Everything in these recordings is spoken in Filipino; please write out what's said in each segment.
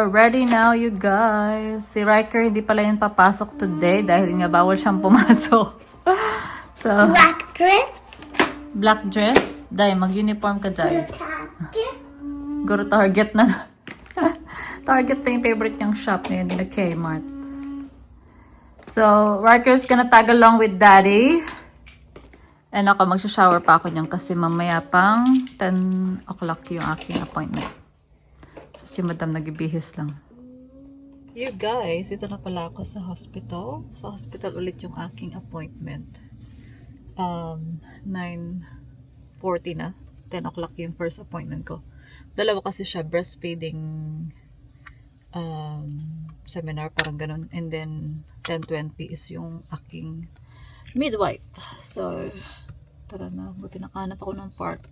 are ready now, you guys. Si Riker hindi pala yan papasok today dahil nga bawal siyang pumasok. So, Black dress. black dress. Dahil mag-uniform ka, Jai. Go to Target na. Target na yung favorite niyang shop ngayon, na Kmart. So, Riker's gonna tag along with Daddy. And ako, magsha-shower pa ako niyan kasi mamaya pang 10 o'clock yung aking appointment. So, si Madam nagibihis lang. You guys, ito na pala ako sa hospital. Sa hospital ulit yung aking appointment. 9:40 na. 10 o'clock yung first appointment ko. Dalawa kasi siya, breastfeeding seminar, parang ganun. And then, 10:20 is yung aking midwife. So, tara na. Buti nakahanap ako ng park.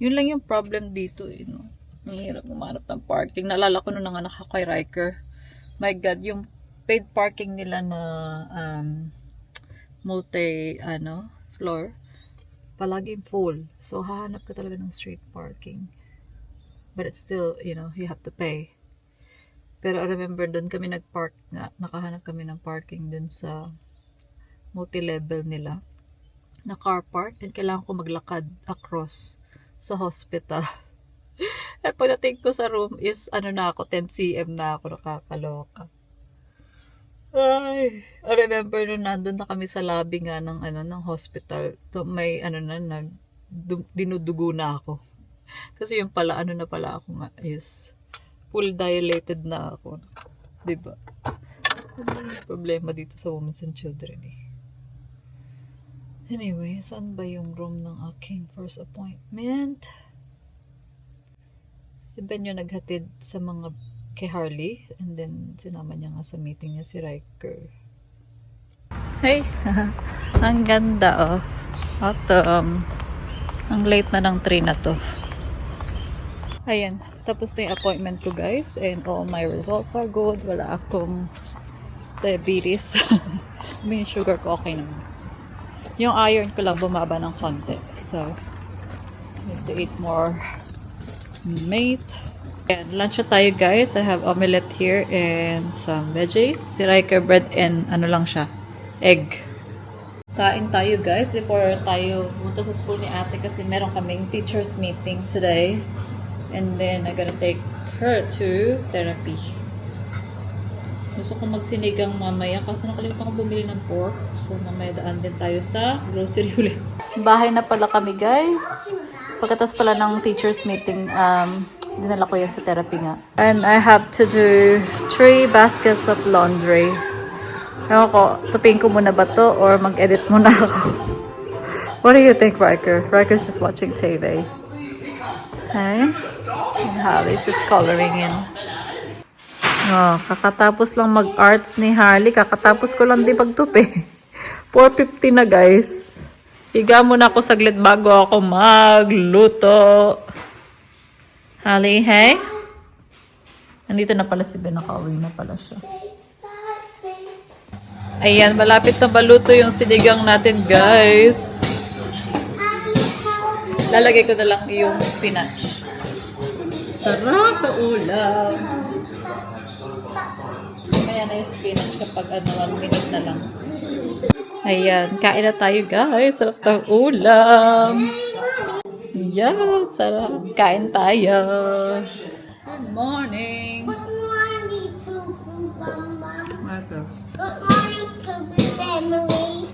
Yun lang yung problem dito. You know? Mahirap umanap ng parking. Naalala ko nung nanganak ako kay Riker. My God, yung paid parking nila na floor, palaging full. So, hahanap ka talaga ng street parking. But it's still, you know, you have to pay. Pero I remember doon kami nag-park nga. Nakahanap kami ng parking doon sa multi-level nila na car park, and kailangan ko maglakad across sa hospital. At pagdating ko sa room is 10 cm na ako, nakakaloka. Ay, I remember nung nandun na kami sa lobby nga ng ng hospital, may dinudugo na ako. Kasi yung pala na pala ako nga is full dilated na ako. 'Di ba? Problema dito sa Women's and Children eh. Anyway, saan ba yung room ng aking first appointment? Si Ben yung naghatid sa mga kay Harley, and then sinama niya nga sa meeting niya si Riker. Hey! Ang ganda oh. Autumn. Ang late na ng train na to. Ayan, tapos na yung appointment ko guys, and all my results are good. Wala akong diabetes. Yung sugar ko okay naman. Yung iron ko lang bumaba ng konti. So, need to eat more meat. And lunch na tayo guys. I have omelette here and some veggies. Si Riker bread and lang siya, egg. Kain tayo guys before tayo punta sa school ni ate kasi meron kaming teachers meeting today. And then I'm gonna take her to therapy. Gusto ko magsinigang mamaya kasi nakalimutan ko bumili ng pork. So mamaya daan din tayo sa grocery ulit. Bahay na pala kami guys. Pagkatapos pala ng teachers meeting, dinala ko yan sa therapy nga. And I have to do 3 baskets of laundry. Ewan ko, tupin ko muna ba to or mag-edit muna ako? What do you think, Riker? Riker's just watching TV. Okay? And Harley's just coloring in. Oh, kakatapos lang mag-arts ni Harley. Kakatapos ko lang di pagtupi. 4:50 na guys. Higa muna ako saglit bago ako magluto. Harley, hey? Nandito na pala si Ben. Nakauwi na pala siya. Ayan, malapit na maluto yung sinigang natin, guys. Lalagay ko na lang yung spinach. Sarap na ulam. Ayan na yung spinach kapag 1 minute na lang. Ayan, kain na tayo, guys. Sarap na ulam. Yan, sarap. Kain tayo. Good morning. Good morning, Poo-Poo Mama. Ito. Good morning, Poo-Poo family.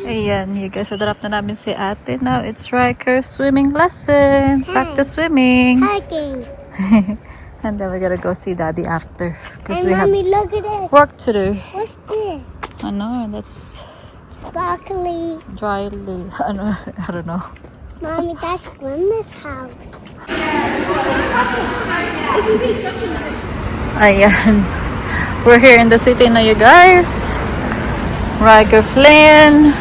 Ayan, you guys, drop na namin si ate. Now it's Riker's swimming lesson. Back to swimming. Hiking. And then we're gonna go see Daddy after. Because And we have Mommy, look at it. work to do. What's this? I know, that's Sparkly. dry leaf. I don't know. Mommy, that's Grandma's house. Ayan. We're here in the city na, you guys. Riker Flynn.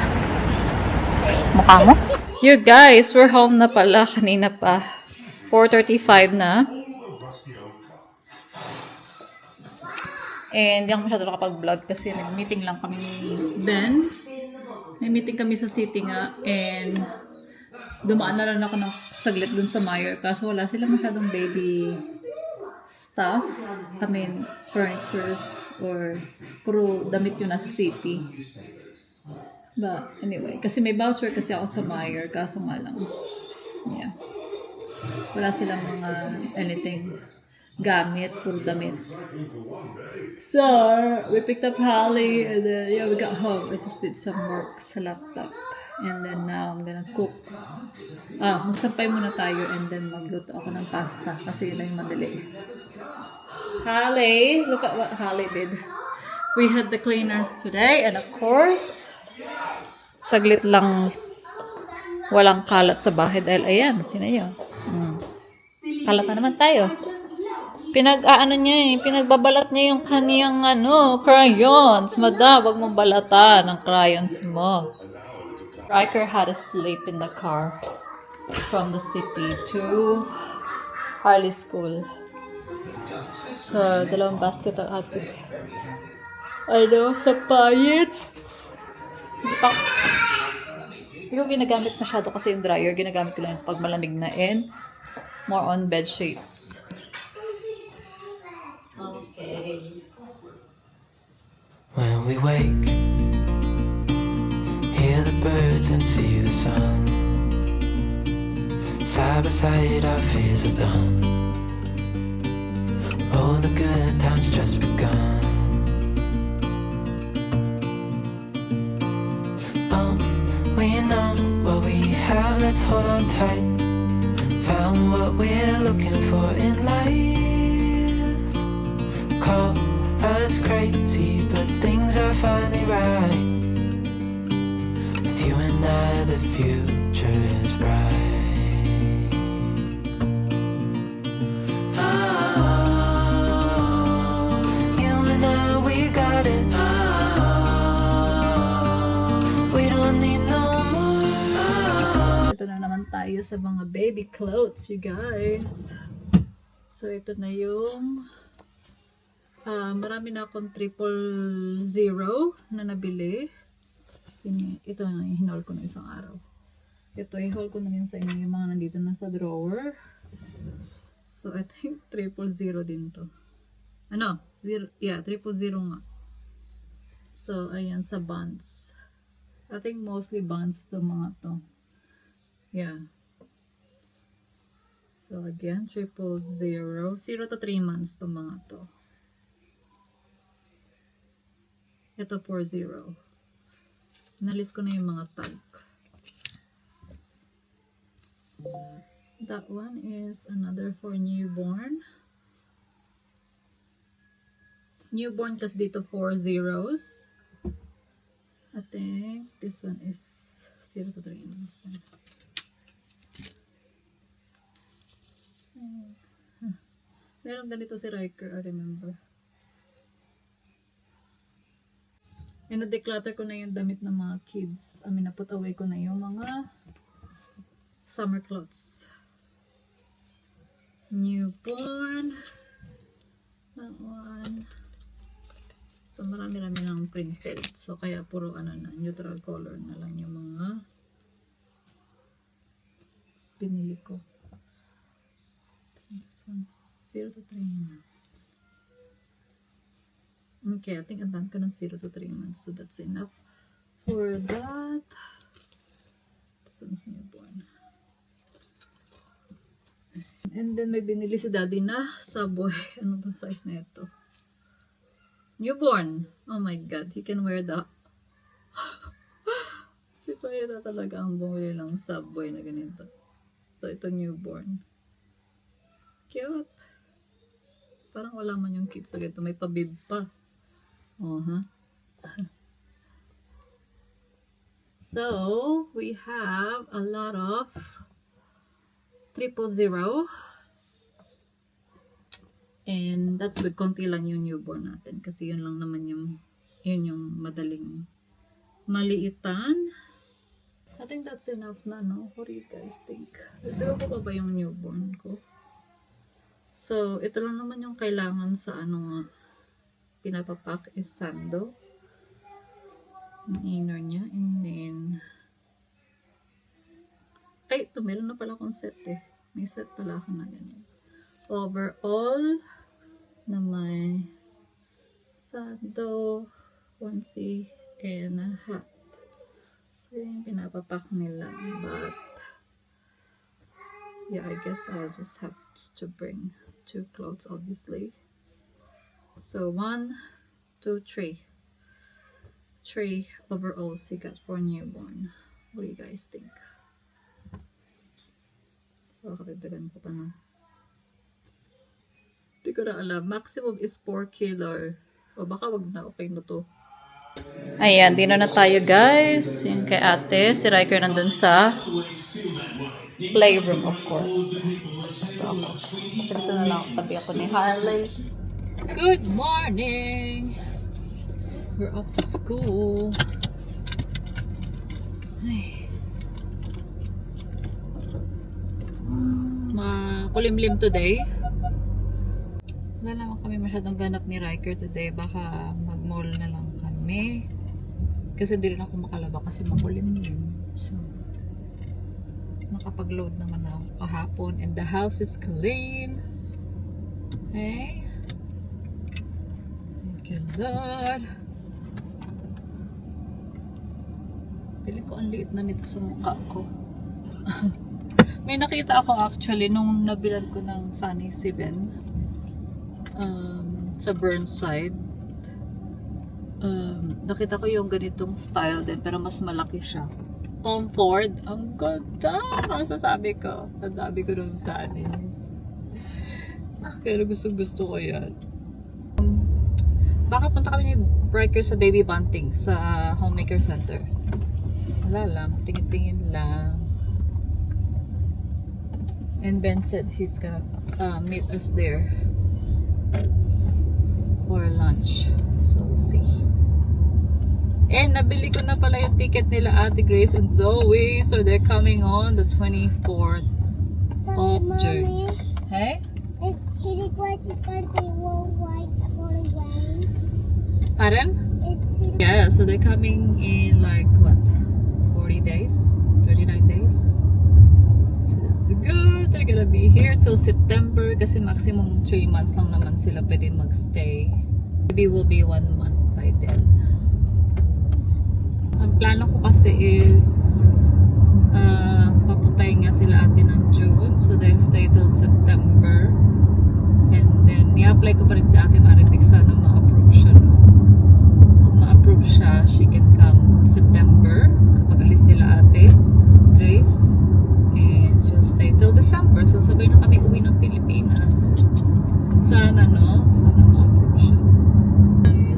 Mukha mo? You guys, we're home na pala. Kanina pa. 4:35 na. And hindi ako masyado nakapag-vlog kasi nag-meeting lang kami ni Ben. may meeting kami sa city nga, and dumaan na lang ako ng saglit dun sa Meyer, kaso wala sila masyadong baby stuff. I mean, furnitures or puro damit yun nasa city. But anyway, kasi may voucher kasi ako sa Meyer, kaso nga lang, yeah. Wala silang mga anything gamit, puro damit. So, we picked up Holly, and then, yeah, we got home. I just did some work sa laptop. And then now, I'm gonna cook. Magsampay muna tayo, and then magluto ako ng pasta, kasi yun lang yung madali. Holly, look at what Holly did. We had the cleaners today, and of course, saglit lang walang kalat sa bahay dahil ayan, tinan nyo. Kalat na naman tayo. Pinagbabalat niya yung kaniyang crayons. Madam, wag mong balatan ang crayons mo. Riker had to sleep in the car from the city to Harley School. So, dalawang basket ang ating sapayin. Hindi ko ginagamit masyado kasi yung dryer. Ginagamit ko lang pag malamig na, and more on bed sheets. Okay. When we wake, hear the birds and see the sun. Side by side our fears are done. All the good times just begun. We know what we have, let's hold on tight. Found what we're looking for in life. Call us crazy, but things are finally right. With you and I, the future is bright. Oh, you and I, we got it. We don't need no more. Ito na naman tayo sa mga baby clothes, you guys. So, ito na yung marami na akong 000 na nabili. Ito na, hinol ko na isang araw. Ito, i-haul ko na rin sa inyo yung mga nandito na sa drawer. So, I think 000 din to. 000 nga. So, ayan, sa bonds. I think mostly bonds to mga to. Yeah. So, again, 000. 0 to 3 months to mga to. Ito 40. Nalis ko na yung mga tag. That one is another for newborn. Newborn kasi dito 4 zeros. I think this one is 0 to 3 months. Meron ganito si Riker, I remember. And na-declutter ko na yung damit ng mga kids. Na-put away ko na yung mga summer clothes. Newborn. That one. So, marami-rami ng printed. So, kaya puro neutral color na lang yung mga pinili ko. This one's 0 to 3 months. Okay, I think ang dami ko ng 0 to 3 months. So, that's enough for that. This one's newborn. And then, may binili si daddy na Subway. Ano ba size na ito? Newborn. Oh my God, he can wear that. Si Paya na talaga ang bumili ng Subway na ganito. So, ito newborn. Cute. Parang wala man yung kids na ganito. May pabib pa. So, we have a lot of 000. And that's good. Konti lang yung newborn natin. Kasi yun lang naman yun yung madaling maliitan. I think that's enough na, no? What do you guys think? Ito ko pa ba yung newborn ko? So, ito lang naman yung kailangan sa pinapapak is sando. Yung inner niya. And then, Ay, ito, meron na pala akong set eh. May set pala ako na ganyan. Overall, na may sando, onesie, and a hat. So, yun yung pinapapak nila. But, yeah, I guess I'll just have to bring 2 clothes, obviously. So, 1, 2, 3. 3 overalls you got for newborn. What do you guys think? Kakadagdagan ko pa na. Hindi ko na alam. Maximum is 4 kilo. O baka wag na. Okay na to. Ayan, dito na tayo guys. Yung kay ate. Si Riker nandun sa playroom, of course. Ito ako. Ito na lang. Tabi ako ni Harley. Good morning! We're off to school. Ay. Makulimlim today. Wala naman kami masyadong ganap ni Riker today. Baka mag-mall na lang kami. Kasi di rin ako makalaba kasi makulimlim. So, nakapag-load naman ako kahapon. And the house is clean. Okay? Thank you, Lord. Pili ko ang liit na nito sa mukha ko. May nakita ako actually nung nabilan ko ng Sunny 7 sa Burnside. Nakita ko yung ganitong style din pero mas malaki siya. Tom Ford, ang ganda! Masasabi ko. Ang dami ko nung Sunny. Pero gusto ko yan. Baka punta kami ni Riker sa baby bunting sa Homemaker Center. Wala lang, tingin-tingin lang. And Ben said he's gonna meet us there for lunch. So we'll see. And nabili ko na pala yung ticket nila Ate Grace and Zoe. So they're coming on the 24th of June. Hey? It's Kitty Quest is going to be worldwide for the rain. Pardon? It's Kitty. Yeah, so they're coming in like what? 40 days? 39 days? So that's good. They're gonna be here till September kasi maximum 3 months lang naman sila pwede magstay. Maybe will be 1 month by then. Ang plano ko kasi is papuntahin nga sila ate ng June. So they stay till September. And then i-apply ko pa rin si ate Maribig sana ma-approve siya. No? Kung ma-approve siya, she can come September. Kapag alis nila ate Grace. And she'll stay till December. So sabay na kami uwi ng Pilipinas. Sana no? Sana ma-approve siya.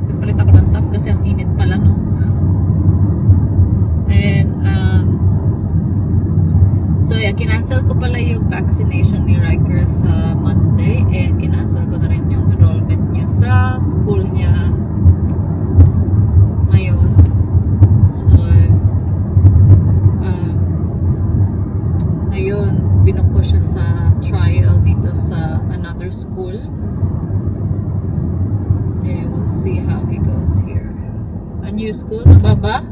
Nagpalit ako ng top kasi ang init pala no? And so yeah, kinancel ko pala yung vaccination ni Riker sa Monday. And kinancel ko na rin yung enrollment niya sa school niya ngayon. So ngayon, binook ko siya sa trial dito sa another school. And we'll see how he goes here. A new school, nababa?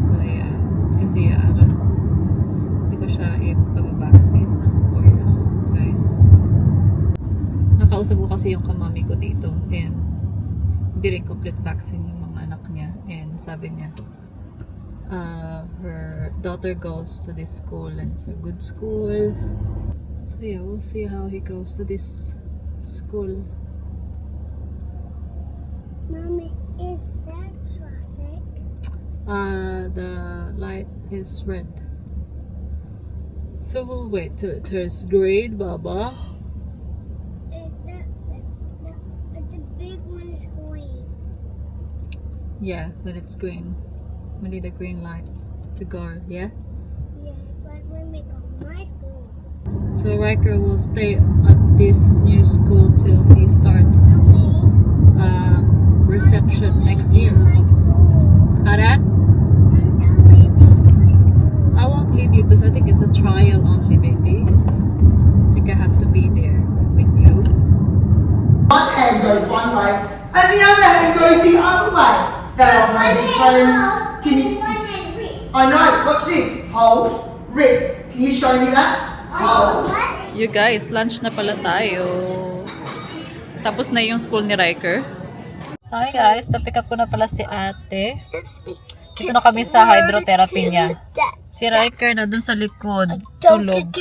So yeah, kasi I don't know. Hindi ko siya ipababaksin ng 4 years old, guys. Nakausap ko kasi yung kamami ko dito and hindi rin complete vaccine yung mga anak niya. And sabi niya, her daughter goes to this school and it's a good school. So yeah, we'll see how he goes to this school. Mommy, is that traffic? The light is red. So we'll wait till it turns green, Baba. The big one is green. Yeah, when it's green. We need a green light to go, yeah? Yeah, but when we go to my school. So Riker will stay at this new school till he starts reception next year. My school. Aran? And that may be my school. I won't leave you because I think it's a trial only, baby. I think I have to be there with you. One hand goes one way, and the other hand goes the other way. That'll make a difference. Can you? One hand reach. I know. Watch this. Hold. Rip. Can you show me that? Hold. You guys, lunch na pala tayo. Tapos na yung school ni Riker. Hi guys, na-pick up ko na pala si ate. Dito na kami sa hydrotherapy niya. Si Riker na dun sa likod. Tulog.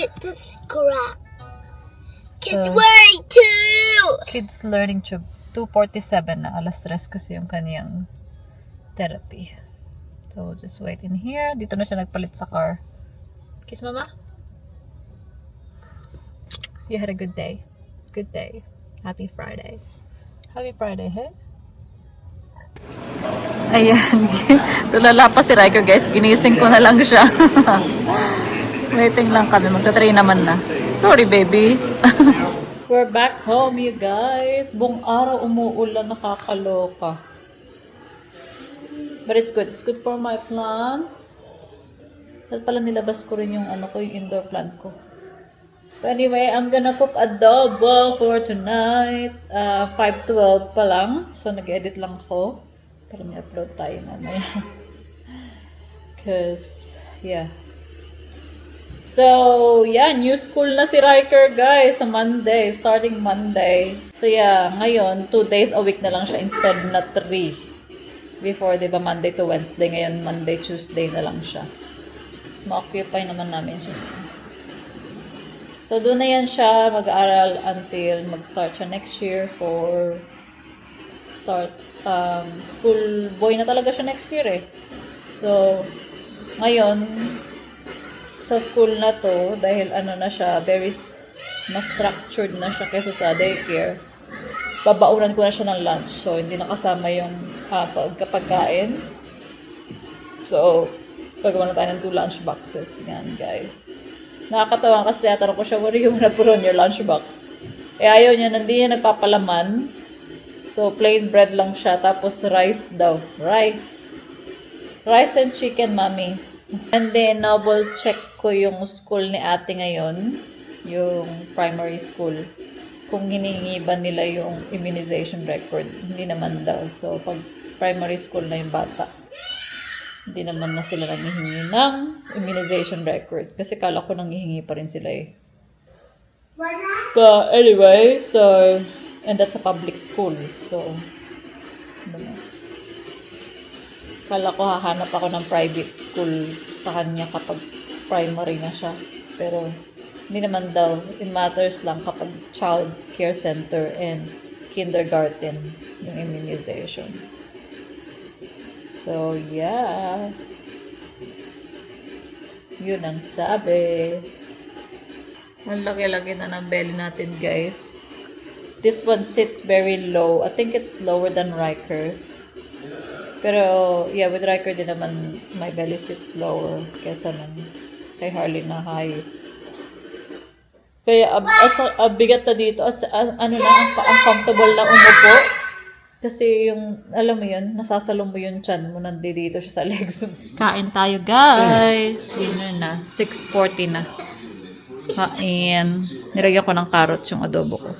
Kids learning too. Kids learning tube. 2:47 na. Alas 3 kasi yung kaniyang therapy. So, just wait in here. Dito na siya nagpalit sa car. Kiss mama. You had a good day. Good day. Happy Friday. Happy Friday, hey? Ayan. Tulala pa si Riker, guys. Ginising ko na lang siya. Waiting lang kami. Magta-train naman na. Sorry, baby. We're back home, you guys. Buong araw umuulan. Nakakaloka. But it's good. It's good for my plants. At pala nilabas ko rin yung yung indoor plant ko. So anyway, I'm gonna cook adobo for tonight. 5:12 pa lang. So nag-edit lang ako. Para may upload tayo mamaya. Cause, yeah. So, yeah, new school na si Riker, guys, sa Monday, starting Monday. So, yeah, ngayon, 2 days a week na lang siya instead na 3. Before, di ba, Monday to Wednesday, ngayon, Monday, Tuesday na lang siya. Ma-occupy naman namin siya. So, doon na yan siya mag-aaral until mag-start siya next year for school boy na talaga siya next year eh. So, ngayon, sa school na to, dahil na siya, mas structured na siya kaysa sa daycare, babaunan ko na siya ng lunch. So, hindi nakasama yung pagkain. So, gagawa na tayo ng 2 lunch boxes. Yan, guys. Nakakatawa kasi tatanong ko siya, what do you wanna put on your lunch box? Eh, ayaw niya, hindi niya nagpapalaman. So, plain bread lang siya. Tapos, rice daw. Rice and chicken, mommy. And then, double check ko yung school ni ate ngayon, yung primary school, kung hinihingi ba nila yung immunization record. Hindi naman daw. So, pag primary school na yung bata, hindi naman na sila nanghihingi ng immunization record. Kasi kala ko nanghihingi pa rin sila eh. But anyway, so, and that's a public school. So, kala ko hahanap ako ng private school sa kanya kapag primary na siya. Pero, hindi naman daw. It matters lang kapag child care center and kindergarten yung immunization. So, yeah. Yun ang sabi. Ang laki-laki na ng belly natin, guys. This one sits very low. I think it's lower than Riker. Pero, yeah, with Riker din naman, my belly sits lower kesa nung kay Harley na high. Kaya, bigat na dito. Ang comfortable na umupo. Kasi yung, alam mo yun, nasasalong mo yung chan mo, nandito siya sa legs. Kain tayo, guys! Dinner na. 6:40 na. Kain. Nilagyan ko ng carrots yung adobo ko.